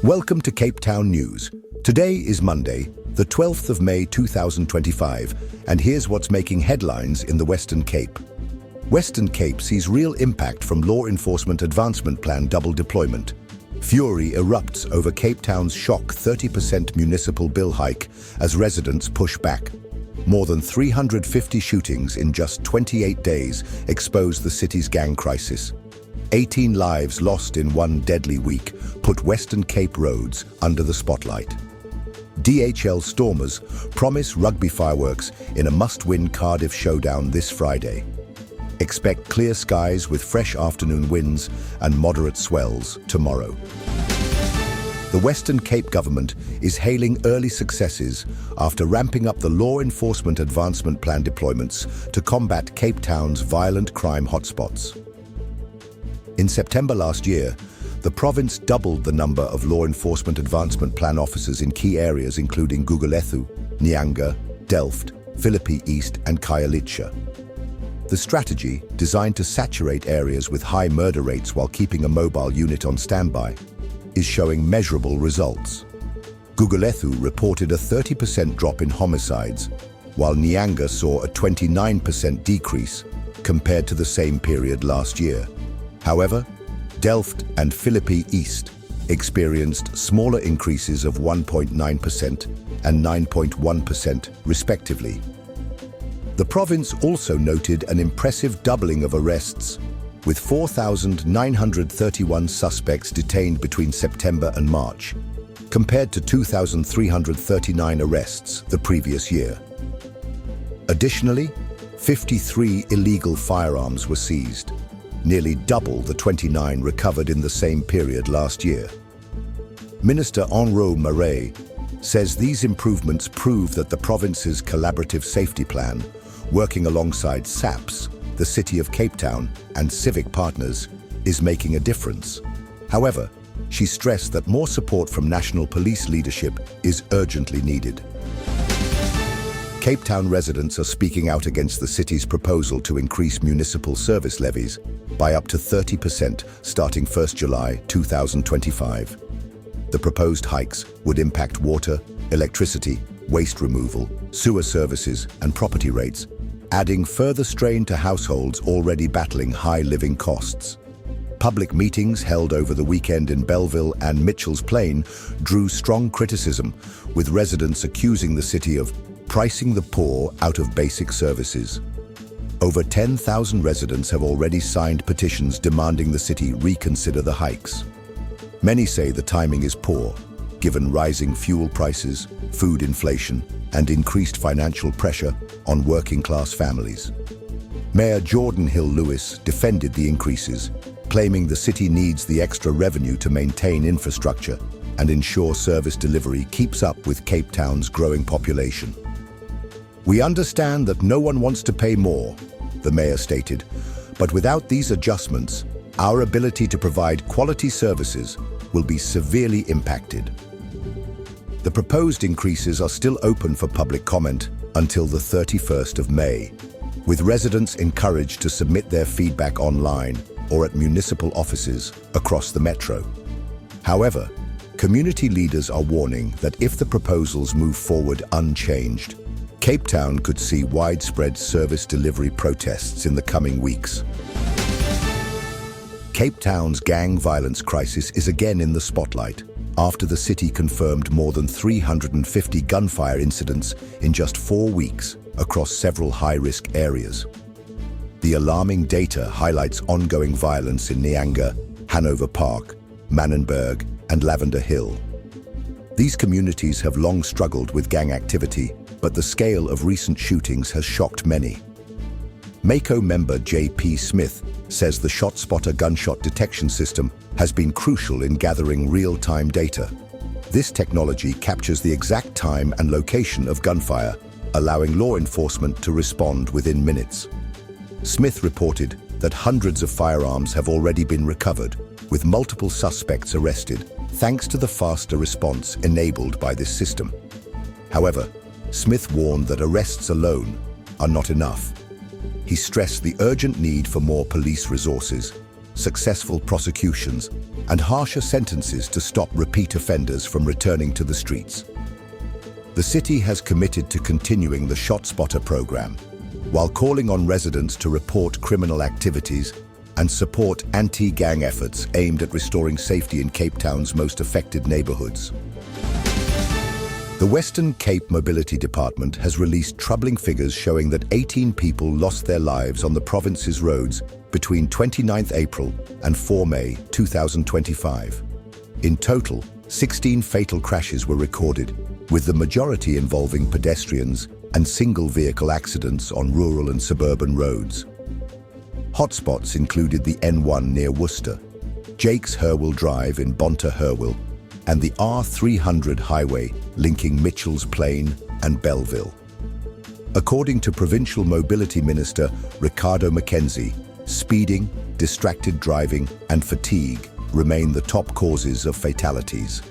Welcome to Cape Town News. Today is Monday, the 12th of May 2025, and here's what's making headlines in the Western Cape. Western Cape sees real impact from Law Enforcement Advancement Plan double deployment. Fury erupts over Cape Town's shock 30% municipal bill hike as residents push back. More than 350 shootings in just 28 days expose the city's gang crisis. 18 lives lost in one deadly week put Western Cape roads under the spotlight. DHL Stormers promise rugby fireworks in a must-win Cardiff showdown this Friday. Expect clear skies with fresh afternoon winds and moderate swells tomorrow. The Western Cape government is hailing early successes after ramping up the Law Enforcement Advancement Plan deployments to combat Cape Town's violent crime hotspots. In September last year, the province doubled the number of Law Enforcement Advancement Plan officers in key areas including Gugulethu, Nyanga, Delft, Philippi East and Khayelitsha. The strategy, designed to saturate areas with high murder rates while keeping a mobile unit on standby, is showing measurable results. Gugulethu reported a 30% drop in homicides, while Nyanga saw a 29% decrease compared to the same period last year. However, Delft and Philippi East experienced smaller increases of 1.9% and 9.1% respectively. The province also noted an impressive doubling of arrests, with 4,931 suspects detained between September and March, compared to 2,339 arrests the previous year. Additionally, 53 illegal firearms were seized, nearly double the 29 recovered in the same period last year. Minister Enro Marais says these improvements prove that the province's collaborative safety plan, working alongside SAPS, the City of Cape Town, and civic partners, is making a difference. However, she stressed that more support from national police leadership is urgently needed. Cape Town residents are speaking out against the city's proposal to increase municipal service levies by up to 30% starting 1 July 2025. The proposed hikes would impact water, electricity, waste removal, sewer services, and property rates, adding further strain to households already battling high living costs. Public meetings held over the weekend in Belleville and Mitchell's Plain drew strong criticism, with residents accusing the city of pricing the poor out of basic services. Over 10,000 residents have already signed petitions demanding the city reconsider the hikes. Many say the timing is poor, given rising fuel prices, food inflation, and increased financial pressure on working-class families. Mayor Jordan Hill-Lewis defended the increases, claiming the city needs the extra revenue to maintain infrastructure and ensure service delivery keeps up with Cape Town's growing population. "We understand that no one wants to pay more," the mayor stated, "but without these adjustments, our ability to provide quality services will be severely impacted." The proposed increases are still open for public comment until the 31st of May, with residents encouraged to submit their feedback online or at municipal offices across the metro. However, community leaders are warning that if the proposals move forward unchanged, Cape Town could see widespread service delivery protests in the coming weeks. Cape Town's gang violence crisis is again in the spotlight after the city confirmed more than 350 gunfire incidents in just 4 weeks across several high-risk areas. The alarming data highlights ongoing violence in Nyanga, Hanover Park, Manenberg, and Lavender Hill. These communities have long struggled with gang activity, but the scale of recent shootings has shocked many. Mako member J.P. Smith says the ShotSpotter gunshot detection system has been crucial in gathering real-time data. This technology captures the exact time and location of gunfire, allowing law enforcement to respond within minutes. Smith reported that hundreds of firearms have already been recovered, with multiple suspects arrested, thanks to the faster response enabled by this system. However, Smith warned that arrests alone are not enough. He stressed the urgent need for more police resources, successful prosecutions, and harsher sentences to stop repeat offenders from returning to the streets. The city has committed to continuing the ShotSpotter program, while calling on residents to report criminal activities and support anti-gang efforts aimed at restoring safety in Cape Town's most affected neighborhoods. The Western Cape Mobility Department has released troubling figures showing that 18 people lost their lives on the province's roads between 29 April and 4 May 2025. In total, 16 fatal crashes were recorded, with the majority involving pedestrians and single-vehicle accidents on rural and suburban roads. Hotspots included the N1 near Worcester, Jake's Hurwell Drive in Bonta Hurwell, and the R300 highway linking Mitchell's Plain and Belleville. According to Provincial Mobility Minister Ricardo Mackenzie, speeding, distracted driving, and fatigue remain the top causes of fatalities.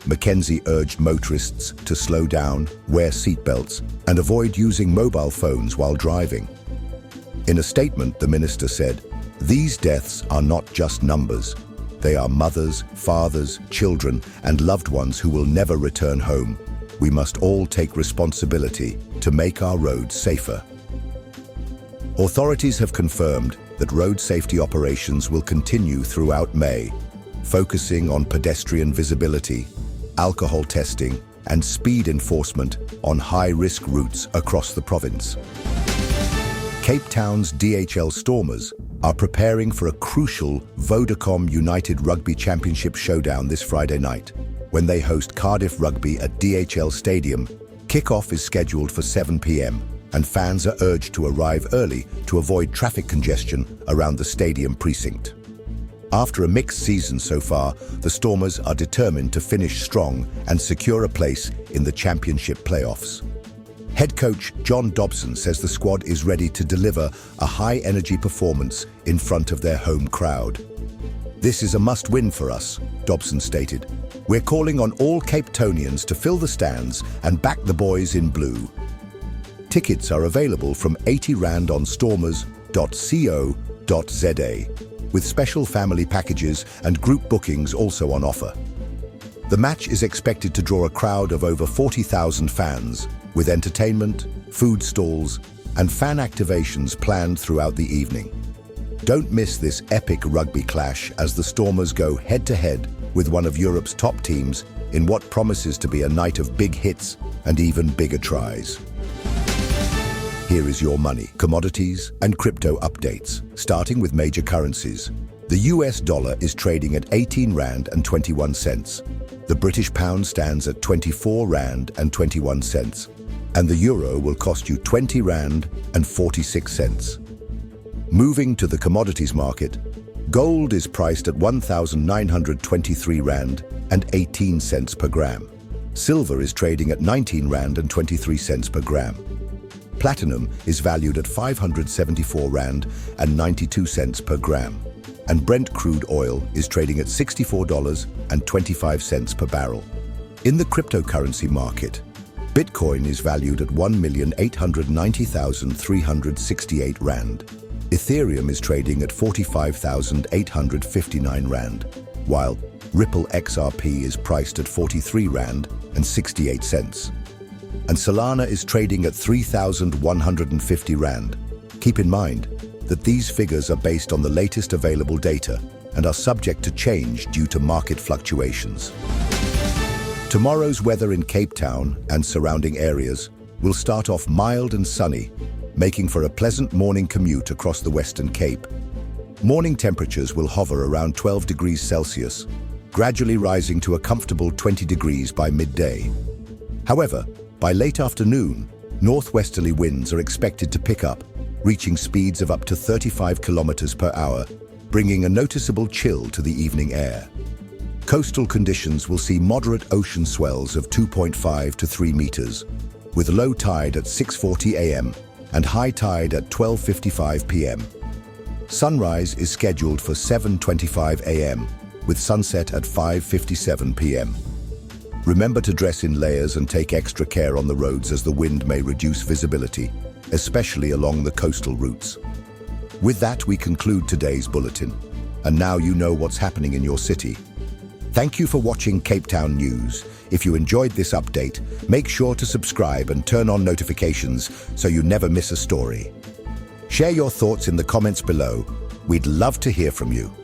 Mackenzie urged motorists to slow down, wear seatbelts, and avoid using mobile phones while driving. In a statement, the minister said, "These deaths are not just numbers. They are mothers, fathers, children, and loved ones who will never return home. We must all take responsibility to make our roads safer." Authorities have confirmed that road safety operations will continue throughout May, focusing on pedestrian visibility, alcohol testing, and speed enforcement on high-risk routes across the province. Cape Town's DHL Stormers are preparing for a crucial Vodacom United Rugby Championship showdown this Friday night, when they host Cardiff Rugby at DHL Stadium. Kickoff is scheduled for 7 p.m, and fans are urged to arrive early to avoid traffic congestion around the stadium precinct. After a mixed season so far, the Stormers are determined to finish strong and secure a place in the championship playoffs. Head coach John Dobson says the squad is ready to deliver a high-energy performance in front of their home crowd. "This is a must-win for us," Dobson stated. "We're calling on all Cape Townians to fill the stands and back the boys in blue." Tickets are available from £80 on stormers.co.za, with special family packages and group bookings also on offer. The match is expected to draw a crowd of over 40,000 fans, with entertainment, food stalls, and fan activations planned throughout the evening. Don't miss this epic rugby clash as the Stormers go head-to-head with one of Europe's top teams in what promises to be a night of big hits and even bigger tries. Here is your money, commodities, and crypto updates, starting with major currencies. The US dollar is trading at £18.21. The British pound stands at £24.21. And the euro will cost you £20.46. Moving to the commodities market, gold is priced at £1,923.18 per gram. Silver is trading at £19.23 per gram. Platinum is valued at £574.92 per gram. And Brent crude oil is trading at $64.25 per barrel. In the cryptocurrency market, Bitcoin is valued at £1,890,368. Ethereum is trading at £45,859, while Ripple XRP is priced at £43.68. And Solana is trading at £3,150. Keep in mind that these figures are based on the latest available data and are subject to change due to market fluctuations. Tomorrow's weather in Cape Town and surrounding areas will start off mild and sunny, making for a pleasant morning commute across the Western Cape. Morning temperatures will hover around 12 degrees Celsius, gradually rising to a comfortable 20 degrees by midday. However, by late afternoon, northwesterly winds are expected to pick up, reaching speeds of up to 35 kilometers per hour, bringing a noticeable chill to the evening air. Coastal conditions will see moderate ocean swells of 2.5 to 3 meters, with low tide at 6:40 a.m. and high tide at 12:55 p.m. Sunrise is scheduled for 7:25 a.m., with sunset at 5:57 p.m. Remember to dress in layers and take extra care on the roads as the wind may reduce visibility, especially along the coastal routes. With that, we conclude today's bulletin. and now you know what's happening in your city. Thank you for watching Cape Town News. If you enjoyed this update, make sure to subscribe and turn on notifications so you never miss a story. Share your thoughts in the comments below. We'd love to hear from you.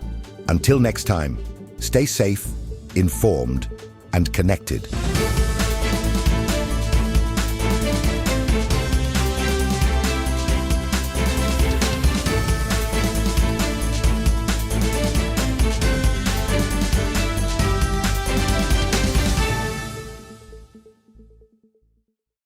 Until next time, stay safe, informed, and connected.